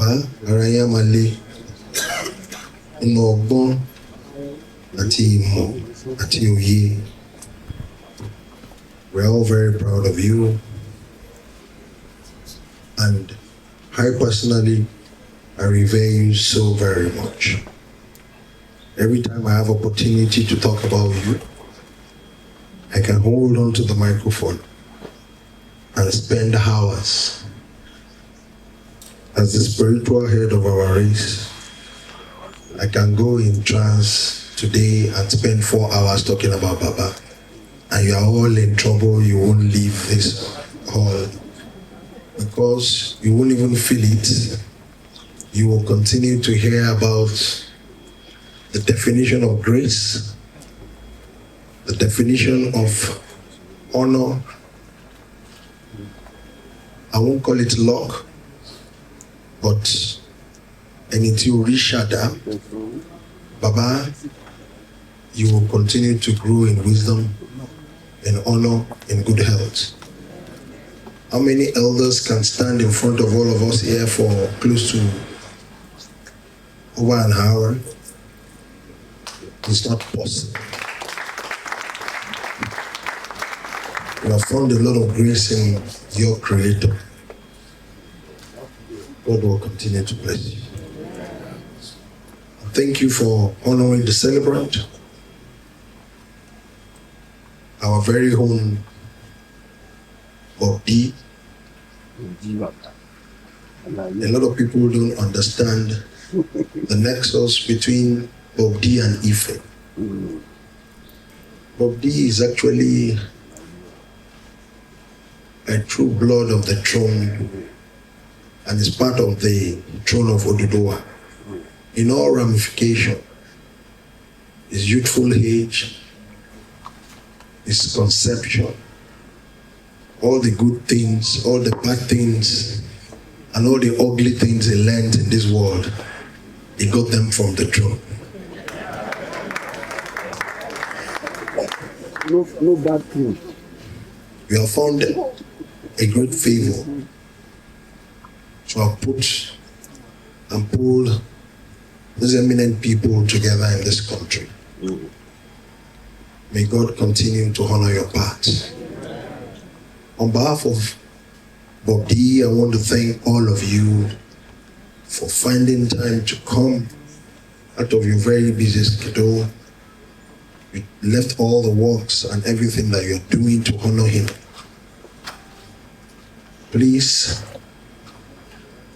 Baba, Araya Male, Inogbon, Ati Imo, Ati Oye. We're all very proud of you. And I personally, I revere you so very much. Every time I have opportunity to talk about you, I can hold on to the microphone and spend hours as the spiritual head of our race. I can go in trance today and spend 4 hours talking about Baba, and you are all in trouble. You won't leave this hall because you won't even feel it. You will continue to hear about the definition of grace, the definition of honor. I won't call it luck, but anything rishada, Baba, you will continue to grow in wisdom, in honor, in good health. How many elders can stand in front of all of us here for close to over an hour? It's not possible. You have found a lot of grace in your Creator. God will continue to bless you. Thank you for honoring the celebrant, our very own Bob D. A lot of people don't understand the nexus between Bob D and Ife. Bob D is actually a true blood of the throne and is part of the throne of Oduduwa. In all ramification, his youthful age, his conception, all the good things, all the bad things, and all the ugly things he learned in this world, he got them from the throne. No bad thing. We have found a great favor to have put and pulled these eminent people together in this country. May God continue to honor your part. On behalf of Bob D, I want to thank all of you for finding time to come out of your very busy schedule. You left all the works and everything that you're doing to honor him. Please,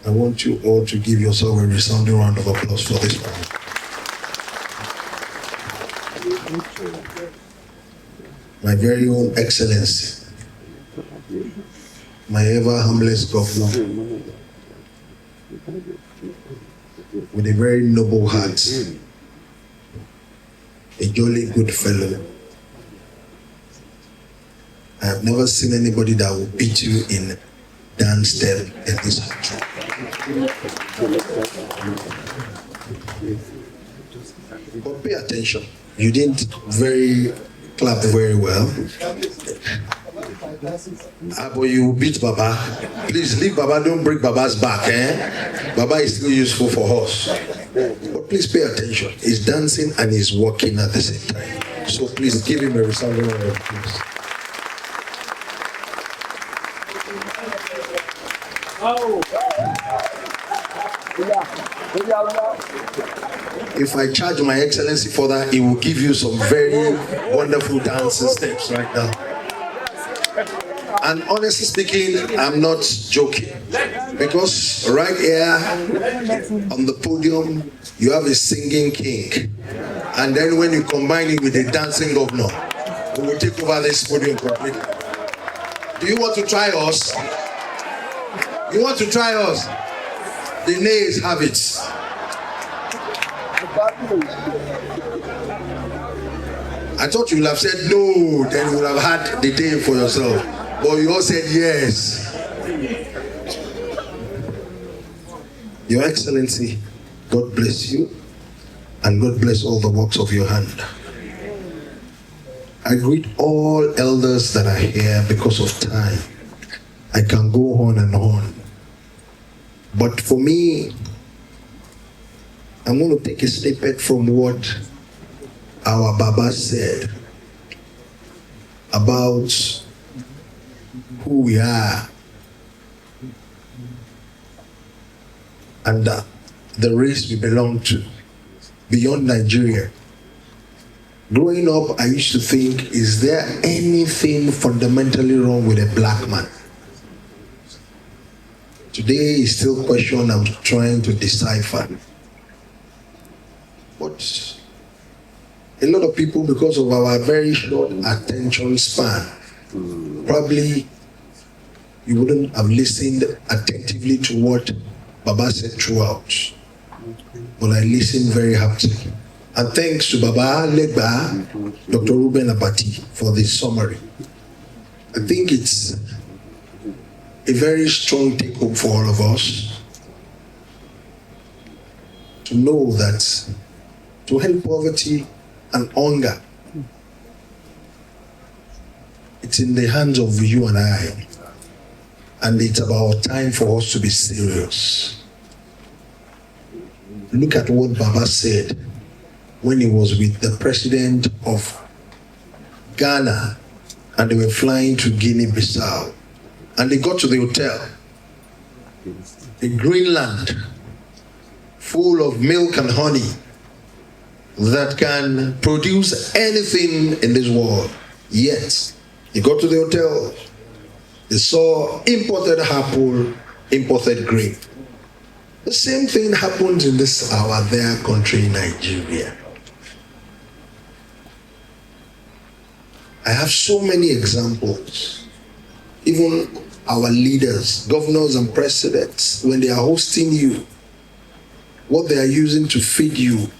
I want you all to give yourself a resounding round of applause for this man. My very own Excellency, my ever harmless governor, with a very noble heart, a jolly good fellow. I have never seen anybody that will beat you in dance step in this country. But pay attention. You didn't clap very well. But you beat Baba. Please leave Baba, don't break Baba's back. Baba is still useful for us. But please pay attention. He's dancing and he's walking at the same time. So please give him a resounding round of applause. If I charge my Excellency for that, he will give you some very wonderful dancing steps right now. And honestly speaking, I'm not joking, because right here on the podium, you have a singing king. And then when you combine it with a dancing governor, we will take over this podium completely. Do you want to try us? You want to try us? The nays have it. I thought you would have said no, then you would have had the day for yourself. But you all said yes. Your Excellency, God bless you, and God bless all the works of your hand. I greet all elders that are here because of time. I can go on and on. But for me, I'm going to take a snippet from what our Baba said about who we are and the race we belong to beyond Nigeria. Growing up, I used to think, is there anything fundamentally wrong with a black man? Today is still a question I'm trying to decipher. But a lot of people, because of our very short attention span, probably you wouldn't have listened attentively to what Baba said throughout. But I listened very happily. And thanks to Baba Legba, Dr. Ruben Abati, for this summary. I think it's a very strong take-home for all of us to know that to end poverty and hunger, it's in the hands of you and I. And it's about time for us to be serious. Look at what Baba said when he was with the president of Ghana and they were flying to Guinea-Bissau. And they got to the hotel, a Greenland full of milk and honey that can produce anything in this world. Yet, they got to the hotel, they saw imported apple, imported grape. The same thing happens in this our their country, Nigeria. I have so many examples. Even our leaders, governors and presidents, when they are hosting you, what they are using to feed you,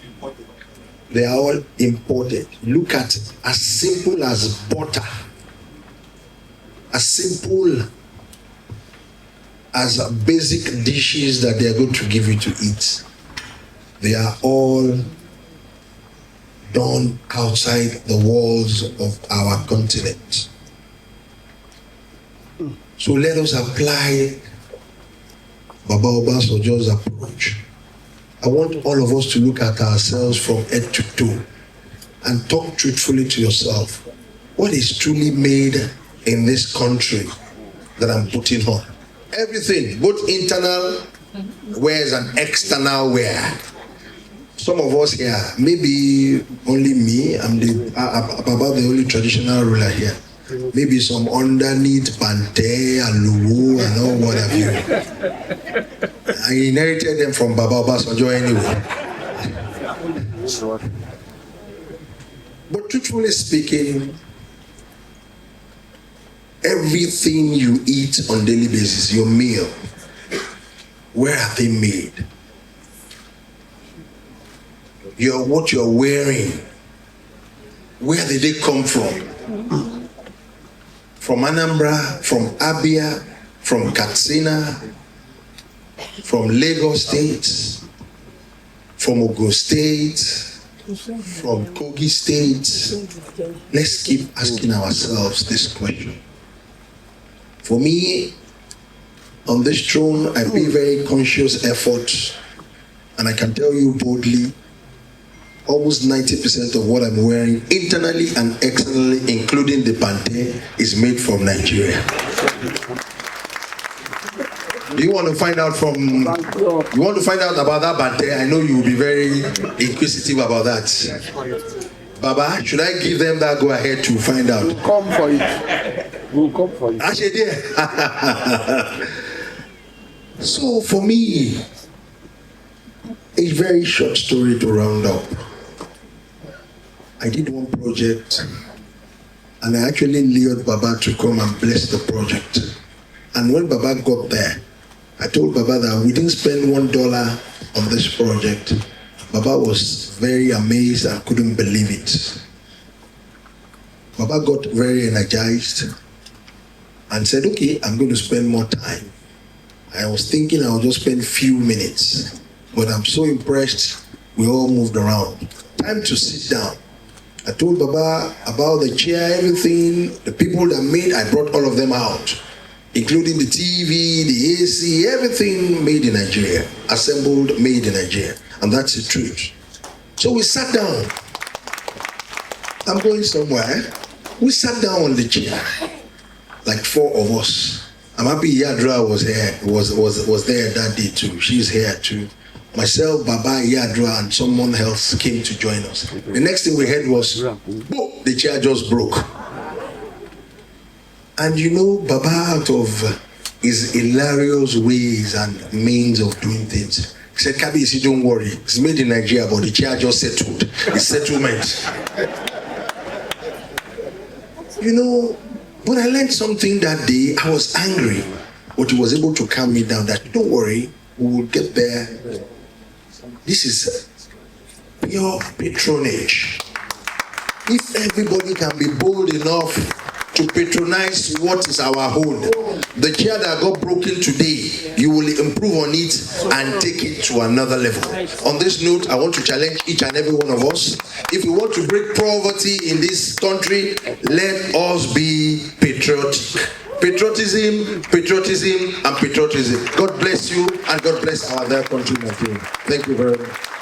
they are all imported. Look at as simple as butter, as simple as basic dishes that they are going to give you to eat. They are all done outside the walls of our continent. So let us apply Baba Obasanjo's approach. I want all of us to look at ourselves from head to toe and talk truthfully to yourself. What is truly made in this country that I'm putting on? Everything, both internal wares and external wear. Some of us here, maybe only me, I'm about the only traditional ruler here. Maybe some underneath Pante and Luwu and all what have you. I inherited them from Baba Obasanjo anyway. But truthfully speaking, everything you eat on daily basis, your meal, where are they made? What you're wearing, where did they come from? From Anambra, from Abia, from Katsina, from Lagos State, from Ogun State, from Kogi State. Let's keep asking ourselves this question. For me, on this throne, I pay very conscious effort, and I can tell you boldly, almost 90% of what I'm wearing, internally and externally, including the Pante, is made from Nigeria. Do you want to find out about that Pante? I know you will be very inquisitive about that. Baba, should I give them that go ahead to find out? We'll come for it. We'll come for it. Actually, so for me, a very short story to round up. I did one project and I actually lured Baba to come and bless the project. And when Baba got there, I told Baba that we didn't spend $1 on this project. Baba was very amazed and couldn't believe it. Baba got very energized and said, okay, I'm going to spend more time. I was thinking I would just spend a few minutes, but I'm so impressed, we all moved around. Time to sit down. I told Baba about the chair, everything, the people that made, I brought all of them out. including the TV, the AC, everything made in Nigeria, assembled, made in Nigeria. And that's the truth. So we sat down. I'm going somewhere. We sat down on the chair, like 4 of us. I'm happy Yadra was here, was there that day too. She's here too. Myself, Baba, Yadra, and someone else came to join us. The next thing we heard was, boom, the chair just broke. And you know, Baba, out of his hilarious ways and means of doing things, he said, Kabiyesi, don't worry. It's made in Nigeria, but the chair just settled. It's settlement. You know, when I learned something that day, I was angry. But he was able to calm me down that, don't worry, we will get there. This is pure patronage. If everybody can be bold enough to patronize what is our own, the chair that got broken today, you will improve on it and take it to another level. On this note, I want to challenge each and every one of us. If we want to break poverty in this country, let us be patriotic. Patriotism, patriotism, and patriotism. God bless you, and God bless our dear country. Thank you very much.